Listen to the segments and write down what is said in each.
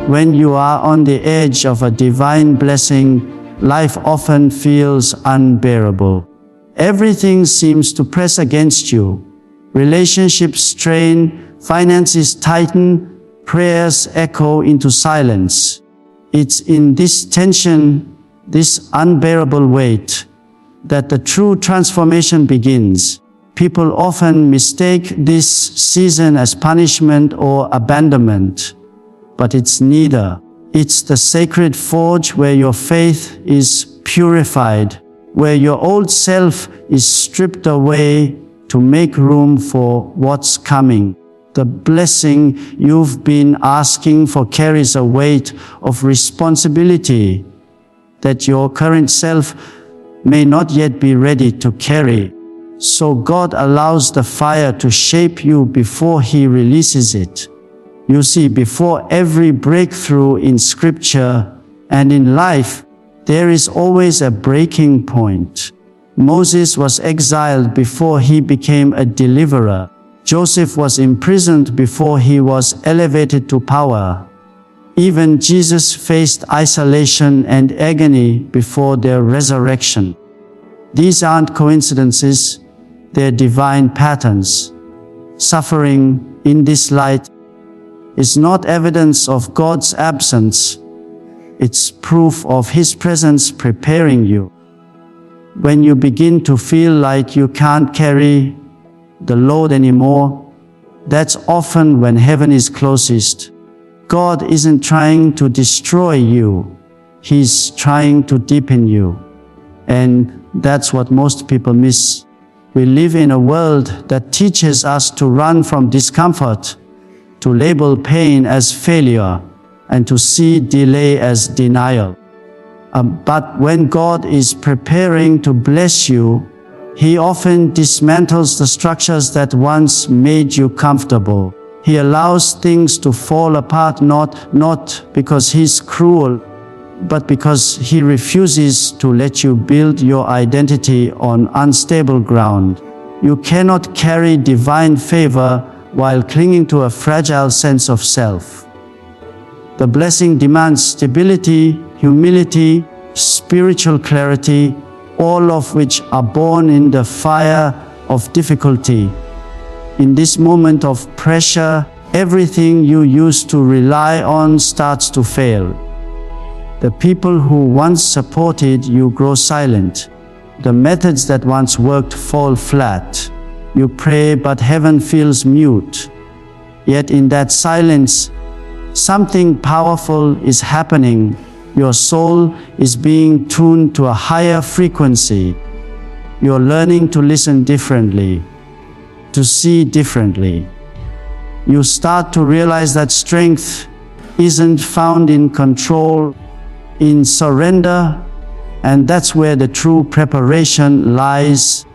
When you are on the edge of a divine blessing, life often feels unbearable. Everything seems to press against you. Relationships strain, finances tighten, prayers echo into silence. It's in this tension, this unbearable weight, that the true transformation begins. People often mistake this season as punishment or abandonment, but it's neither. It's the sacred forge where your faith is purified, where your old self is stripped away to make room for what's coming. The blessing you've been asking for carries a weight of responsibility that your current self may not yet be ready to carry. So God allows the fire to shape you before He releases it. You see, before every breakthrough in Scripture and in life, there is always a breaking point. Moses was exiled before he became a deliverer. Joseph was imprisoned before he was elevated to power. Even Jesus faced isolation and agony before their resurrection. These aren't coincidences, they're divine patterns. Suffering in this light is not evidence of God's absence, it's proof of His presence preparing you. When you begin to feel like you can't carry the load anymore, that's often when heaven is closest. God isn't trying to destroy you, He's trying to deepen you. And that's what most people miss. We live in a world that teaches us to run from discomfort, to label pain as failure, and to see delay as denial. But when God is preparing to bless you, He often dismantles the structures that once made you comfortable. He allows things to fall apart not because He's cruel, but because He refuses to let you build your identity on unstable ground. You cannot carry divine favor while clinging to a fragile sense of self. The blessing demands stability, humility, spiritual clarity, all of which are born in the fire of difficulty. In this moment of pressure, everything you used to rely on starts to fail. The people who once supported you grow silent. The methods that once worked fall flat. You pray, but heaven feels mute. Yet in that silence, something powerful is happening. Your soul is being tuned to a higher frequency. You're learning to listen differently, to see differently. You start to realize that strength isn't found in control, in surrender, and that's where the true preparation lies.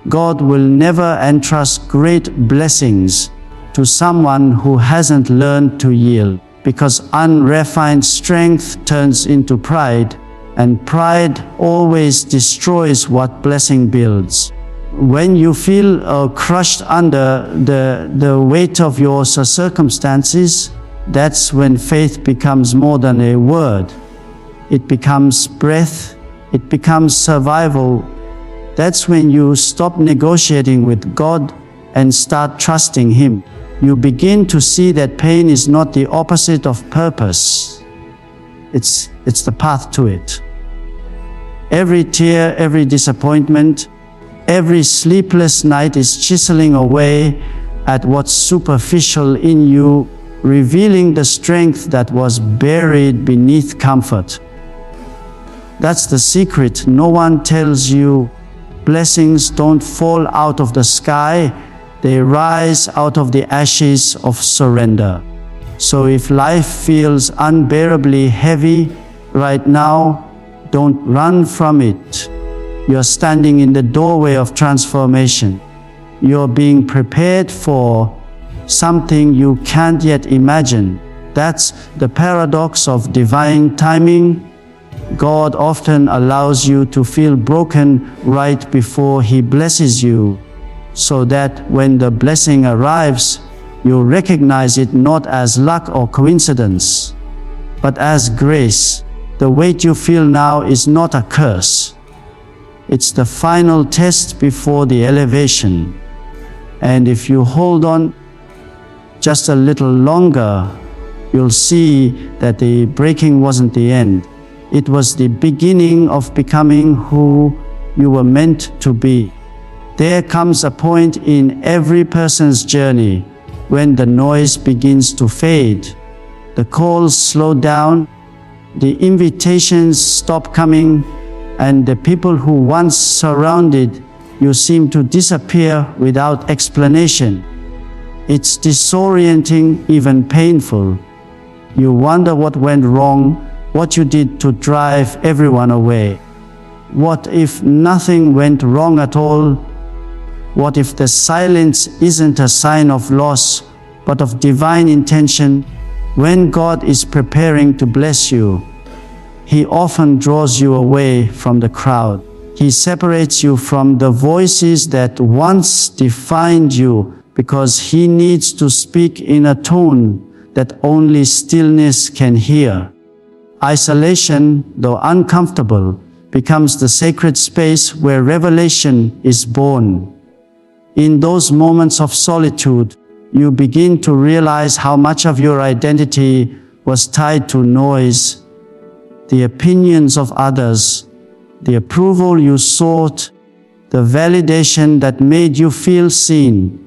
God will never entrust great blessings to someone who hasn't learned to yield, because unrefined strength turns into pride, and pride always destroys what blessing builds. When you feel crushed under the weight of your circumstances, that's when faith becomes more than a word. It becomes breath, it becomes survival. That's when you stop negotiating with God and start trusting Him. You begin to see that pain is not the opposite of purpose. It's the path to it. Every tear, every disappointment, every sleepless night is chiseling away at what's superficial in you, revealing the strength that was buried beneath comfort. That's the secret no one tells you. Blessings don't fall out of the sky, they rise out of the ashes of surrender. So if life feels unbearably heavy right now, don't run from it. You're standing in the doorway of transformation. You're being prepared for something you can't yet imagine. That's the paradox of divine timing. God often allows you to feel broken right before He blesses you, so that when the blessing arrives, you recognize it not as luck or coincidence, but as grace. The weight you feel now is not a curse. It's the final test before the elevation. And if you hold on just a little longer, you'll see that the breaking wasn't the end. It was the beginning of becoming who you were meant to be. There comes a point in every person's journey when the noise begins to fade, the calls slow down, the invitations stop coming, and the people who once surrounded you seem to disappear without explanation. It's disorienting, even painful. You wonder what went wrong, what you did to drive everyone away. What if nothing went wrong at all? What if the silence isn't a sign of loss, but of divine intention? When God is preparing to bless you, He often draws you away from the crowd. He separates you from the voices that once defined you because He needs to speak in a tone that only stillness can hear. Isolation, though uncomfortable, becomes the sacred space where revelation is born. In those moments of solitude, you begin to realize how much of your identity was tied to noise, the opinions of others, the approval you sought, the validation that made you feel seen.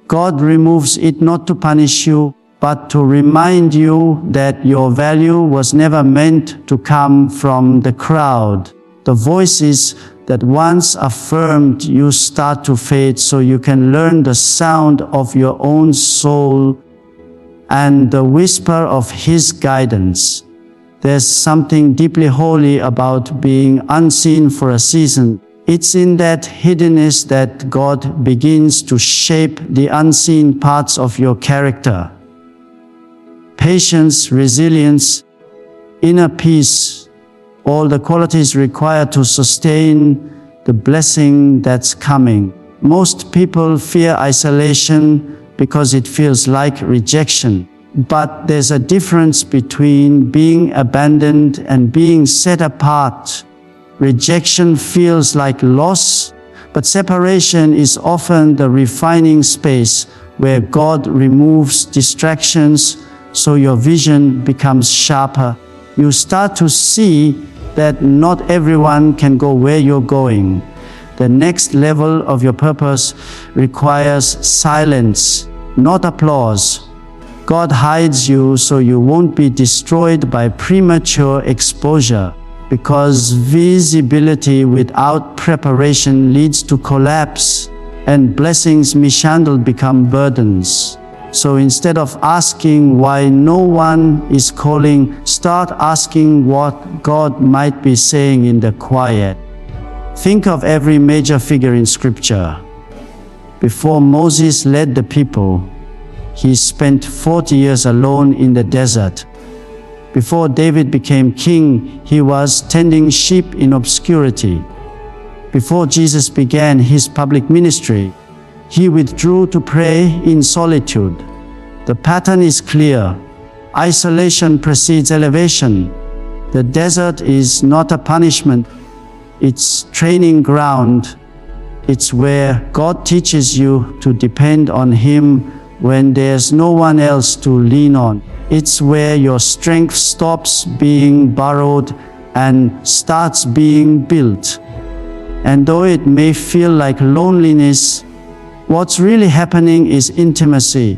God removes it not to punish you, but to remind you that your value was never meant to come from the crowd. The voices that once affirmed you start to fade so you can learn the sound of your own soul and the whisper of His guidance. There's something deeply holy about being unseen for a season. It's in that hiddenness that God begins to shape the unseen parts of your character. Patience, resilience, inner peace, all the qualities required to sustain the blessing that's coming. Most people fear isolation because it feels like rejection. But there's a difference between being abandoned and being set apart. Rejection feels like loss, but separation is often the refining space where God removes distractions so your vision becomes sharper. You start to see that not everyone can go where you're going. The next level of your purpose requires silence, not applause. God hides you so you won't be destroyed by premature exposure, because visibility without preparation leads to collapse, and blessings mishandled become burdens. So instead of asking why no one is calling, start asking what God might be saying in the quiet. Think of every major figure in Scripture. Before Moses led the people, he spent 40 years alone in the desert. Before David became king, he was tending sheep in obscurity. Before Jesus began his public ministry, he withdrew to pray in solitude. The pattern is clear. Isolation precedes elevation. The desert is not a punishment. It's training ground. It's where God teaches you to depend on Him when there's no one else to lean on. It's where your strength stops being borrowed and starts being built. And though it may feel like loneliness, what's really happening is intimacy.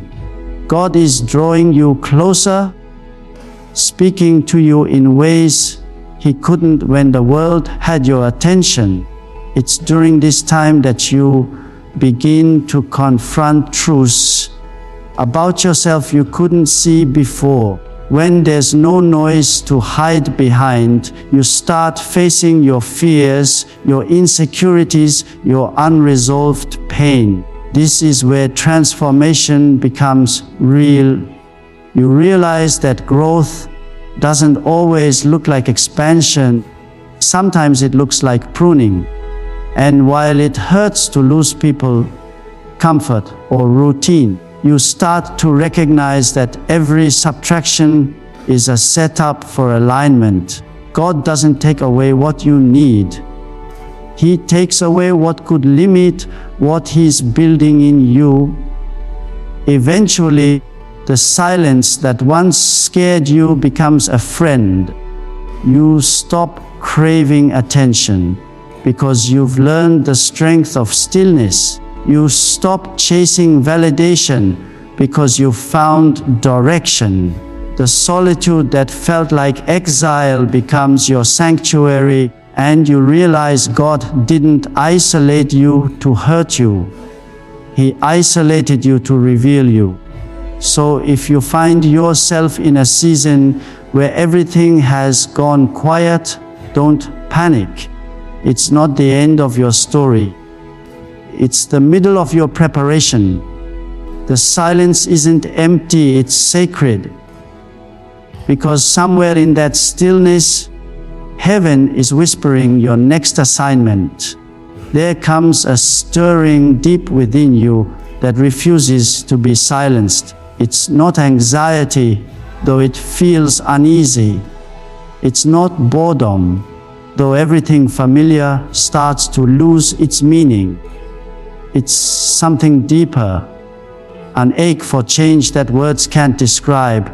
God is drawing you closer, speaking to you in ways He couldn't when the world had your attention. It's during this time that you begin to confront truths about yourself you couldn't see before. When there's no noise to hide behind, you start facing your fears, your insecurities, your unresolved pain. This is where transformation becomes real. You realize that growth doesn't always look like expansion. Sometimes it looks like pruning. And while it hurts to lose people, comfort, or routine, you start to recognize that every subtraction is a setup for alignment. God doesn't take away what you need. He takes away what could limit what He's building in you. Eventually, the silence that once scared you becomes a friend. You stop craving attention because you've learned the strength of stillness. You stop chasing validation because you've found direction. The solitude that felt like exile becomes your sanctuary, and you realize God didn't isolate you to hurt you. He isolated you to reveal you. So if you find yourself in a season where everything has gone quiet, don't panic. It's not the end of your story. It's the middle of your preparation. The silence isn't empty, it's sacred. Because somewhere in that stillness, heaven is whispering your next assignment. There comes a stirring deep within you that refuses to be silenced. It's not anxiety, though it feels uneasy. It's not boredom, though everything familiar starts to lose its meaning. It's something deeper, an ache for change that words can't describe.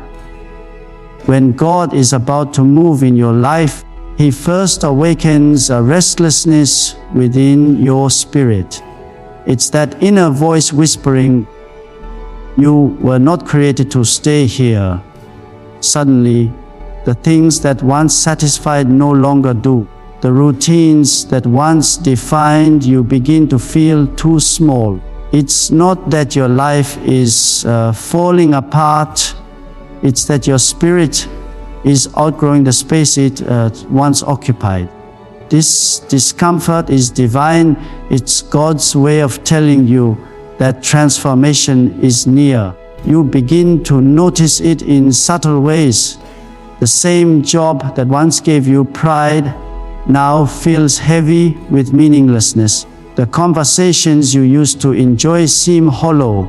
When God is about to move in your life, He first awakens a restlessness within your spirit. It's that inner voice whispering, "You were not created to stay here." Suddenly, the things that once satisfied no longer do. The routines that once defined you begin to feel too small. It's not that your life is falling apart. It's that your spirit is outgrowing the space it once occupied. This discomfort is divine. It's God's way of telling you that transformation is near. You begin to notice it in subtle ways. The same job that once gave you pride now feels heavy with meaninglessness. The conversations you used to enjoy seem hollow.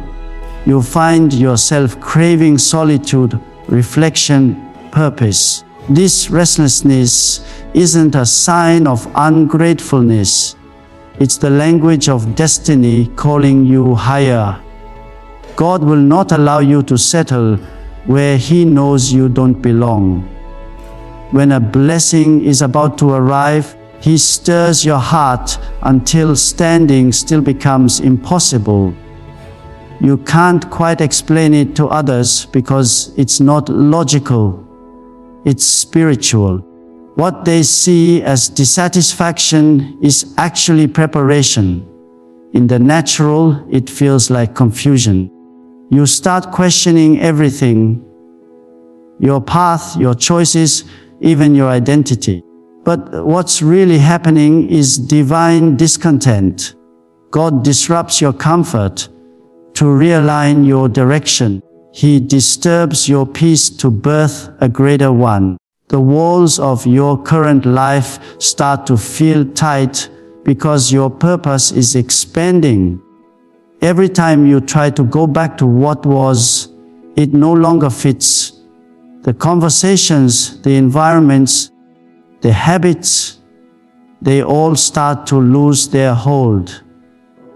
You find yourself craving solitude, reflection, purpose. This restlessness isn't a sign of ungratefulness. It's the language of destiny calling you higher. God will not allow you to settle where He knows you don't belong. When a blessing is about to arrive, He stirs your heart until standing still becomes impossible. You can't quite explain it to others because it's not logical. It's spiritual. What they see as dissatisfaction is actually preparation. In the natural, it feels like confusion. You start questioning everything: your path, your choices, even your identity. But what's really happening is divine discontent. God disrupts your comfort to realign your direction. He disturbs your peace to birth a greater one. The walls of your current life start to feel tight because your purpose is expanding. Every time you try to go back to what was, it no longer fits. The conversations, the environments, the habits, they all start to lose their hold.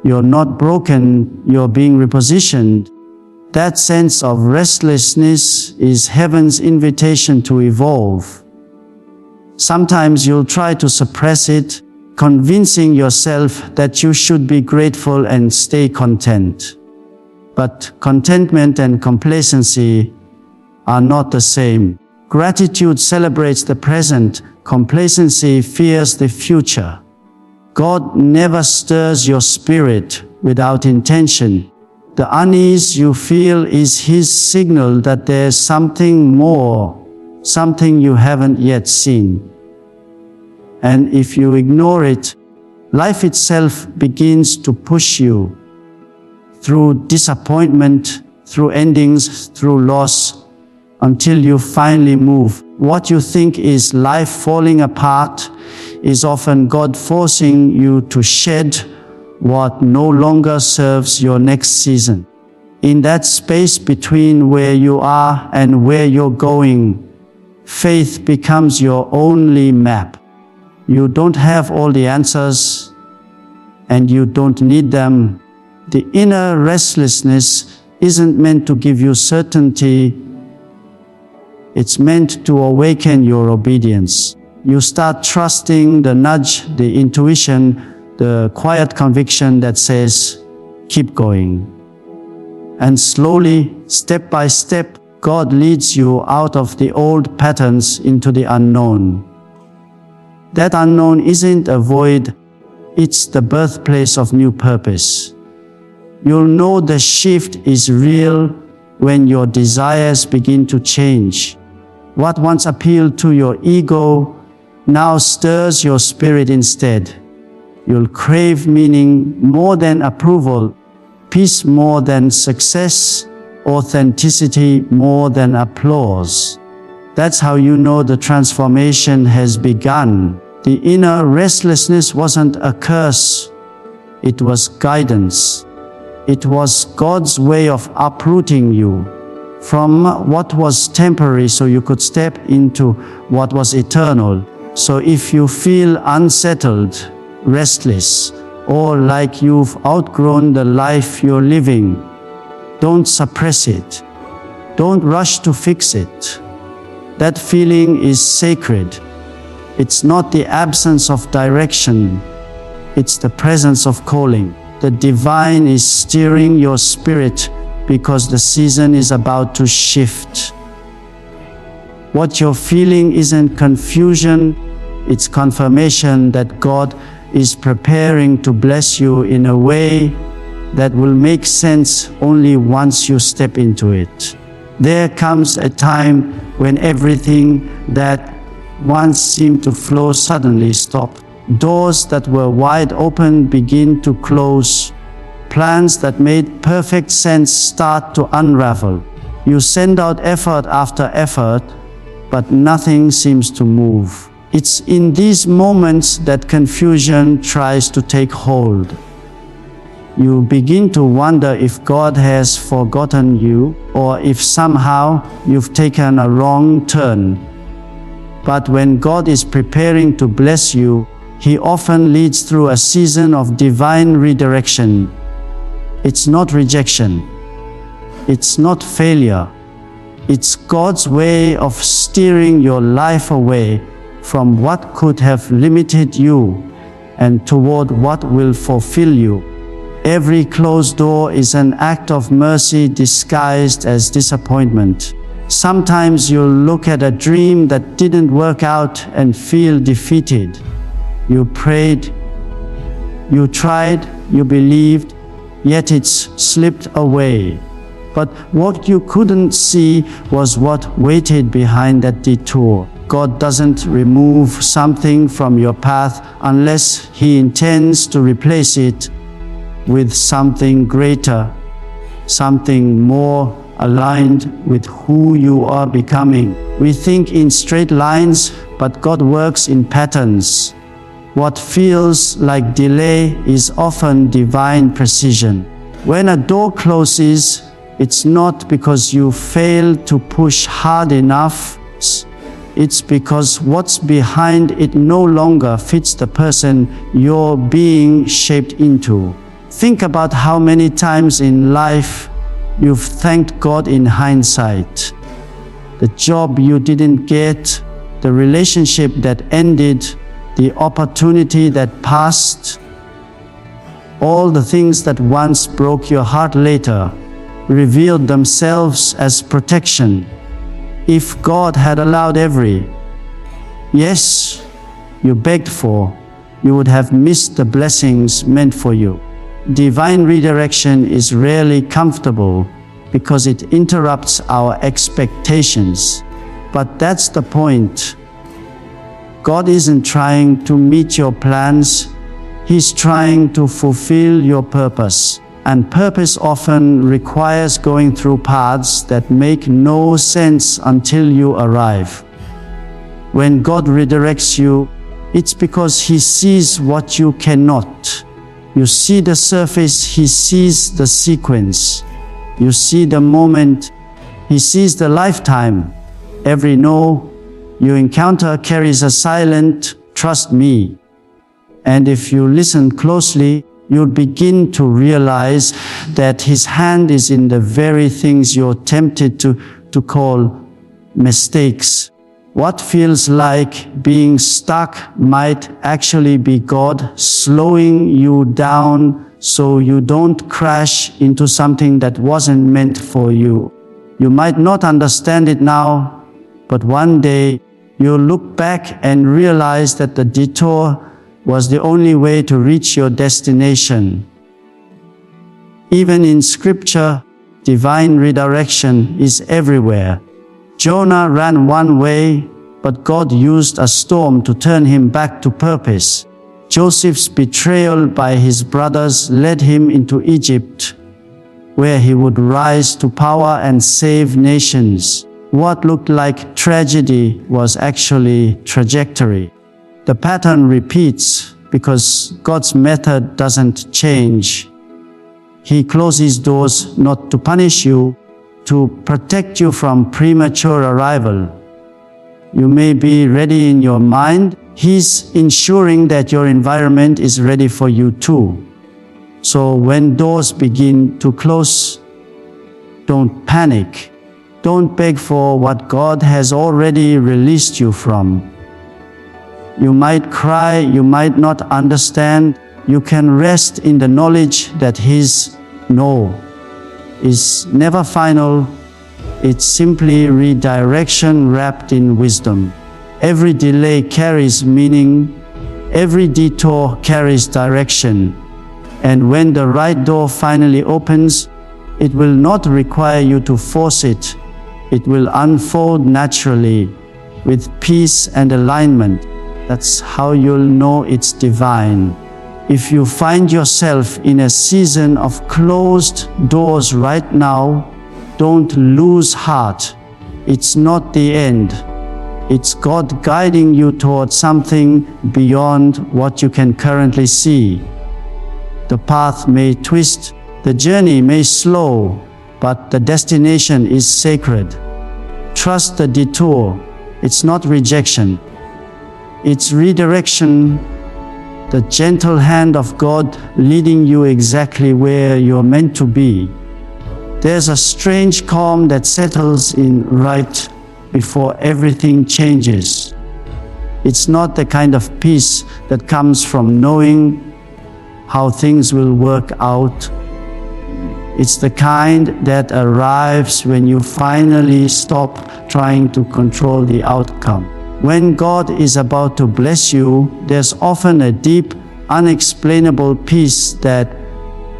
You're not broken, you're being repositioned. That sense of restlessness is heaven's invitation to evolve. Sometimes you'll try to suppress it, convincing yourself that you should be grateful and stay content. But contentment and complacency are not the same. Gratitude celebrates the present, complacency fears the future. God never stirs your spirit without intention. The unease you feel is His signal that there's something more, something you haven't yet seen. And if you ignore it, life itself begins to push you through disappointment, through endings, through loss, until you finally move. What you think is life falling apart is often God forcing you to shed what no longer serves your next season. In that space between where you are and where you're going, Faith becomes your only map. You don't have all the answers, and you don't need them. The inner restlessness isn't meant to give you certainty. It's meant to awaken your obedience. You start trusting the nudge, the intuition, the quiet conviction that says, keep going. And slowly, step by step, God leads you out of the old patterns into the unknown. That unknown isn't a void, it's the birthplace of new purpose. You'll know the shift is real when your desires begin to change. What once appealed to your ego now stirs your spirit instead. You'll crave meaning more than approval, peace more than success, authenticity more than applause. That's how you know the transformation has begun. The inner restlessness wasn't a curse, it was guidance. It was God's way of uprooting you from what was temporary so you could step into what was eternal. So if you feel unsettled, restless, or like you've outgrown the life you're living, don't suppress it. Don't rush to fix it. That feeling is sacred. It's not the absence of direction, it's the presence of calling. The divine is steering your spirit because the season is about to shift. What you're feeling isn't confusion, it's confirmation that God is preparing to bless you in a way that will make sense only once you step into it. There comes a time when everything that once seemed to flow suddenly stops. Doors that were wide open begin to close. Plans that made perfect sense start to unravel. You send out effort after effort, but nothing seems to move. It's in these moments that confusion tries to take hold. You begin to wonder if God has forgotten you, or if somehow you've taken a wrong turn. But when God is preparing to bless you, He often leads through a season of divine redirection. It's not rejection. It's not failure. It's God's way of steering your life away from what could have limited you and toward what will fulfill you. Every closed door is an act of mercy disguised as disappointment. Sometimes you'll look at a dream that didn't work out and feel defeated. You prayed, you tried, you believed, yet it's slipped away. But what you couldn't see was what waited behind that detour. God doesn't remove something from your path unless He intends to replace it with something greater, something more aligned with who you are becoming. We think in straight lines, but God works in patterns. What feels like delay is often divine precision. When a door closes, it's not because you failed to push hard enough. It's because what's behind it no longer fits the person you're being shaped into. Think about how many times in life you've thanked God in hindsight. The job you didn't get, the relationship that ended, the opportunity that passed. All the things that once broke your heart later revealed themselves as protection. If God had allowed every yes you begged for, you would have missed the blessings meant for you. Divine redirection is rarely comfortable because it interrupts our expectations. But that's the point. God isn't trying to meet your plans, He's trying to fulfill your purpose. And purpose often requires going through paths that make no sense until you arrive. When God redirects you, it's because He sees what you cannot. You see the surface, He sees the sequence. You see the moment, He sees the lifetime. Every no, you encounter carries a silent, "Trust me." And if you listen closely, you'll begin to realize that His hand is in the very things you're tempted to call mistakes. What feels like being stuck might actually be God slowing you down so you don't crash into something that wasn't meant for you. You might not understand it now, but one day you'll look back and realize that the detour was the only way to reach your destination. Even in Scripture, divine redirection is everywhere. Jonah ran one way, but God used a storm to turn him back to purpose. Joseph's betrayal by his brothers led him into Egypt, where he would rise to power and save nations. What looked like tragedy was actually trajectory. The pattern repeats because God's method doesn't change. He closes doors not to punish you, to protect you from premature arrival. You may be ready in your mind. He's ensuring that your environment is ready for you too. So when doors begin to close, don't panic. Don't beg for what God has already released you from. You might cry, you might not understand. You can rest in the knowledge that His no is never final. It's simply redirection wrapped in wisdom. Every delay carries meaning. Every detour carries direction. And when the right door finally opens, it will not require you to force it. It will unfold naturally with peace and alignment. That's how you'll know it's divine. If you find yourself in a season of closed doors right now, don't lose heart. It's not the end. It's God guiding you towards something beyond what you can currently see. The path may twist, the journey may slow, but the destination is sacred. Trust the detour. It's not rejection. It's redirection, the gentle hand of God leading you exactly where you're meant to be. There's a strange calm that settles in right before everything changes. It's not the kind of peace that comes from knowing how things will work out. It's the kind that arrives when you finally stop trying to control the outcome. When God is about to bless you, there's often a deep, unexplainable peace that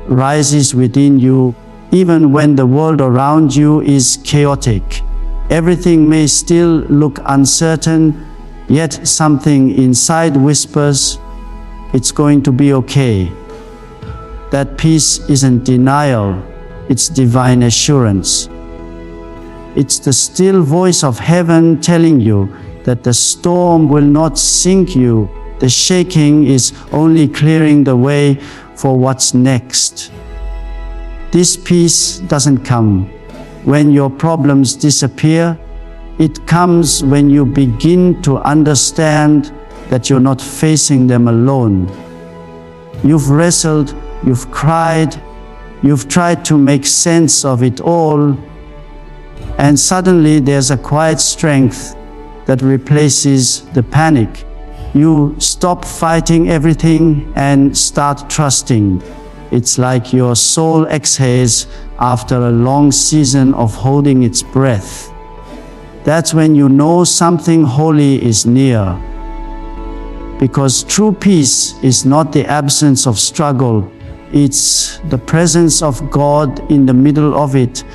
rises within you, even when the world around you is chaotic. Everything may still look uncertain, yet something inside whispers, "It's going to be okay." That peace isn't denial, it's divine assurance. It's the still voice of heaven telling you that the storm will not sink you. The shaking is only clearing the way for what's next. This peace doesn't come when your problems disappear. It comes when you begin to understand that you're not facing them alone. You've wrestled, you've cried, you've tried to make sense of it all, and suddenly there's a quiet strength that replaces the panic. You stop fighting everything and start trusting. It's like your soul exhales after a long season of holding its breath. That's when you know something holy is near. Because true peace is not the absence of struggle, it's the presence of God in the middle of it.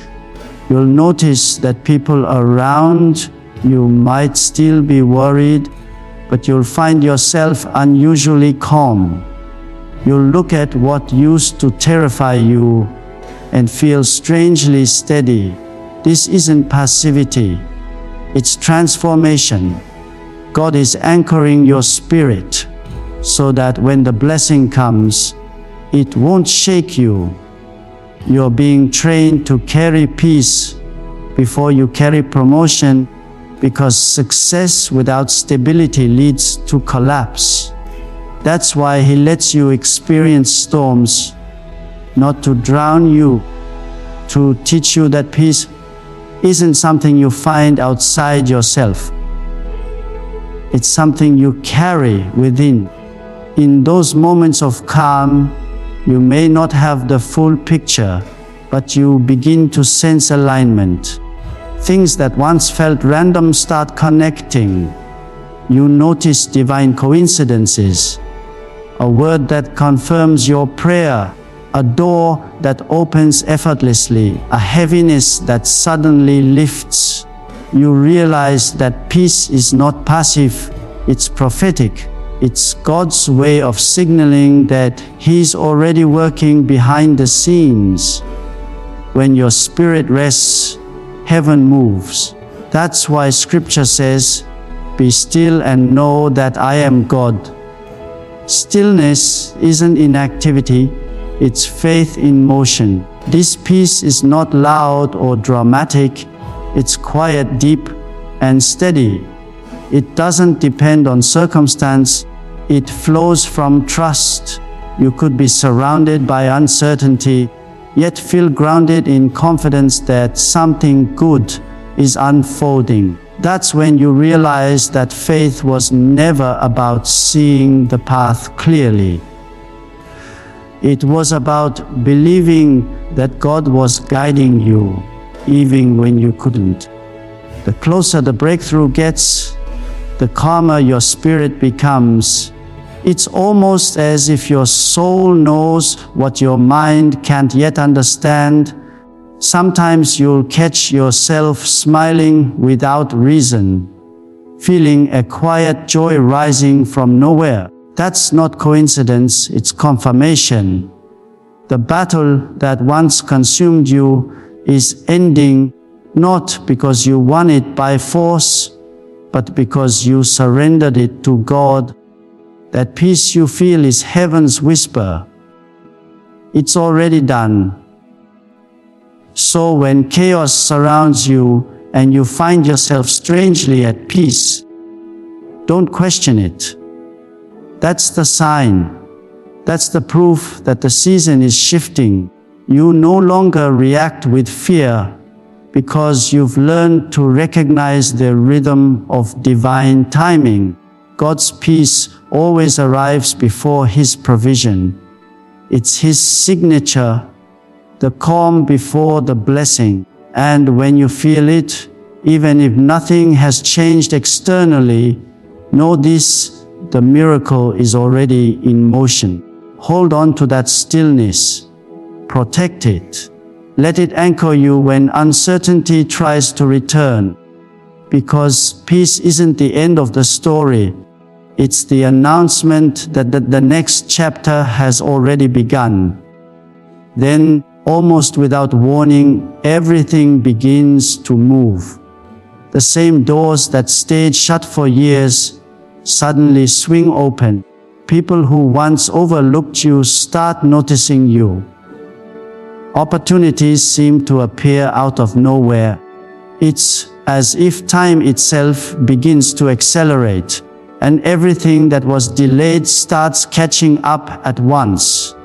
You'll notice that people around you might still be worried, but you'll find yourself unusually calm. You'll look at what used to terrify you and feel strangely steady. This isn't passivity, it's transformation. God is anchoring your spirit so that when the blessing comes, it won't shake you. You're being trained to carry peace before you carry promotion, because success without stability leads to collapse. That's why He lets you experience storms, not to drown you, to teach you that peace isn't something you find outside yourself. It's something you carry within. In those moments of calm, you may not have the full picture, but you begin to sense alignment. Things that once felt random start connecting. You notice divine coincidences, a word that confirms your prayer, a door that opens effortlessly, a heaviness that suddenly lifts. You realize that peace is not passive, it's prophetic. It's God's way of signaling that He's already working behind the scenes. When your spirit rests, heaven moves. That's why Scripture says, "Be still and know that I am God." Stillness isn't inactivity, it's faith in motion. This peace is not loud or dramatic, it's quiet, deep, and steady. It doesn't depend on circumstance, it flows from trust. You could be surrounded by uncertainty, yet feel grounded in confidence that something good is unfolding. That's when you realize that faith was never about seeing the path clearly. It was about believing that God was guiding you, even when you couldn't. The closer the breakthrough gets, the calmer your spirit becomes. It's almost as if your soul knows what your mind can't yet understand. Sometimes you'll catch yourself smiling without reason, feeling a quiet joy rising from nowhere. That's not coincidence, it's confirmation. The battle that once consumed you is ending, not because you won it by force, but because you surrendered it to God. That peace you feel is heaven's whisper. It's already done. So when chaos surrounds you and you find yourself strangely at peace, don't question it. That's the sign. That's the proof that the season is shifting. You no longer react with fear because you've learned to recognize the rhythm of divine timing. God's peace always arrives before His provision. It's His signature, the calm before the blessing. And when you feel it, even if nothing has changed externally, know this: the miracle is already in motion. Hold on to that stillness. Protect it. Let it anchor you when uncertainty tries to return. Because peace isn't the end of the story. It's the announcement that the next chapter has already begun. Then, almost without warning, everything begins to move. The same doors that stayed shut for years suddenly swing open. People who once overlooked you start noticing you. Opportunities seem to appear out of nowhere. It's as if time itself begins to accelerate, and everything that was delayed starts catching up at once.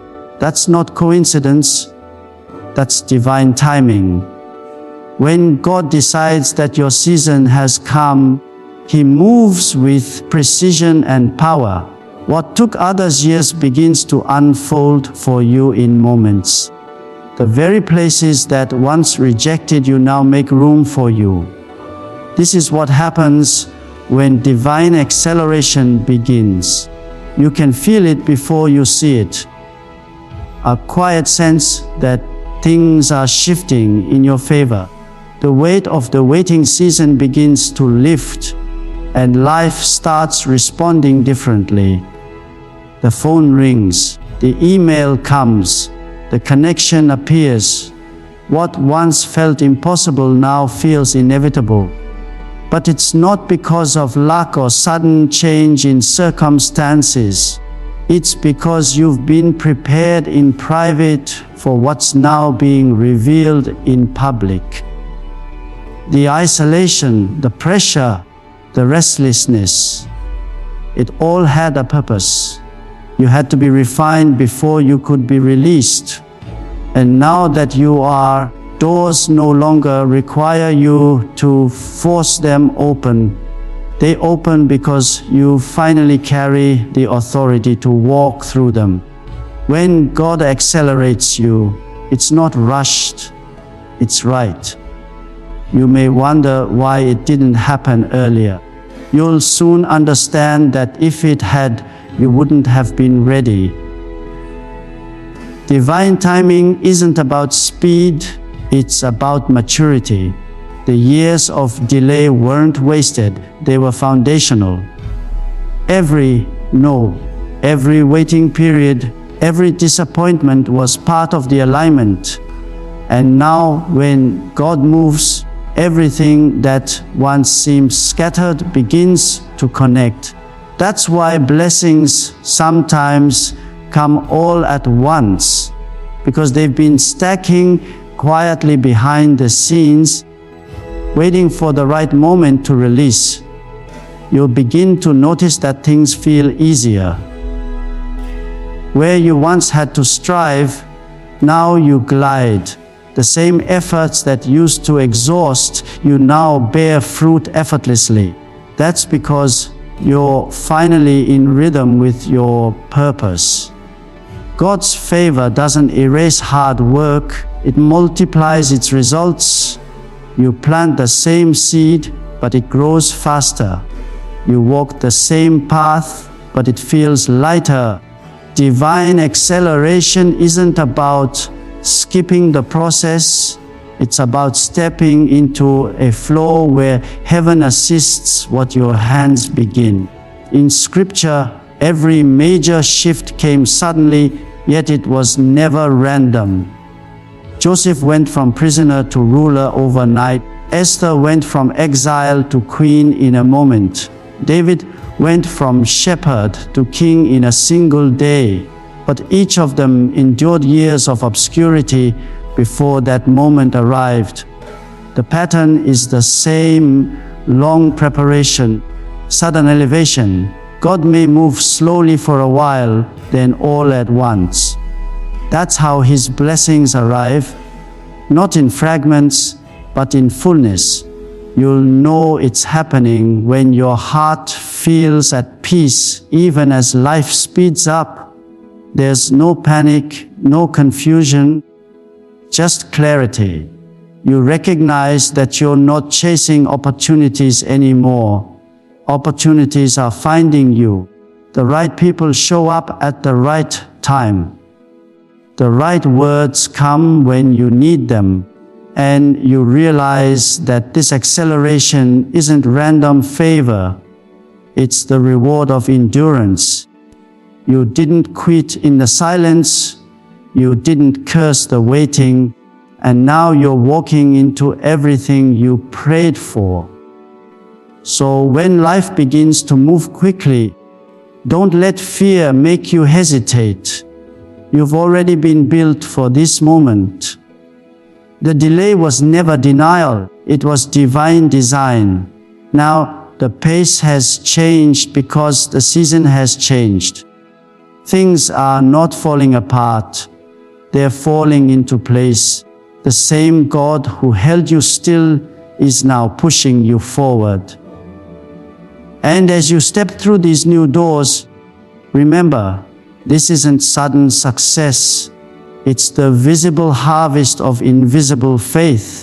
That's not coincidence, that's divine timing. When God decides that your season has come, He moves with precision and power. What took others years begins to unfold for you in moments. The very places that once rejected you now make room for you. This is what happens when divine acceleration begins. You can feel it before you see it. A quiet sense that things are shifting in your favor. The weight of the waiting season begins to lift, and life starts responding differently. The phone rings, the email comes, the connection appears. What once felt impossible now feels inevitable. But it's not because of luck or sudden change in circumstances. It's because you've been prepared in private for what's now being revealed in public. the isolation, the pressure, the restlessness. It all had a purpose. You had to be refined before you could be released. And now that you are, doors no longer require you to force them open. They open because you finally carry the authority to walk through them. When God accelerates you, it's not rushed, it's right. You may wonder why it didn't happen earlier. You'll soon understand that if it had, you wouldn't have been ready. Divine timing isn't about speed, it's about maturity. The years of delay weren't wasted, they were foundational. Every no, every waiting period, every disappointment was part of the alignment. And now, when God moves, everything that once seemed scattered begins to connect. That's why blessings sometimes come all at once, because they've been stacking quietly behind the scenes, waiting for the right moment to release. You'll begin to notice that things feel easier. Where you once had to strive, now you glide. The same efforts that used to exhaust, you now bear fruit effortlessly. That's because you're finally in rhythm with your purpose. God's favor doesn't erase hard work, it multiplies its results. You plant the same seed, but it grows faster. You walk the same path, but it feels lighter. Divine acceleration isn't about skipping the process, it's about stepping into a flow where heaven assists what your hands begin. In Scripture, every major shift came suddenly, yet it was never random. Joseph went from prisoner to ruler overnight. Esther went from exile to queen in a moment. David went from shepherd to king in a single day. But each of them endured years of obscurity before that moment arrived. The pattern is the same: long preparation, sudden elevation. God may move slowly for a while, then all at once. That's how His blessings arrive, not in fragments, but in fullness. You'll know it's happening when your heart feels at peace, even as life speeds up. There's no panic, no confusion, just clarity. You recognize that you're not chasing opportunities anymore. Opportunities are finding you. The right people show up at the right time. The right words come when you need them. And you realize that this acceleration isn't random favor. It's the reward of endurance. You didn't quit in the silence. You didn't curse the waiting. And now you're walking into everything you prayed for. So when life begins to move quickly, don't let fear make you hesitate. You've already been built for this moment. The delay was never denial, it was divine design. Now the pace has changed because the season has changed. Things are not falling apart, they're falling into place. The same God who held you still is now pushing you forward. And as you step through these new doors, remember, this isn't sudden success. It's the visible harvest of invisible faith.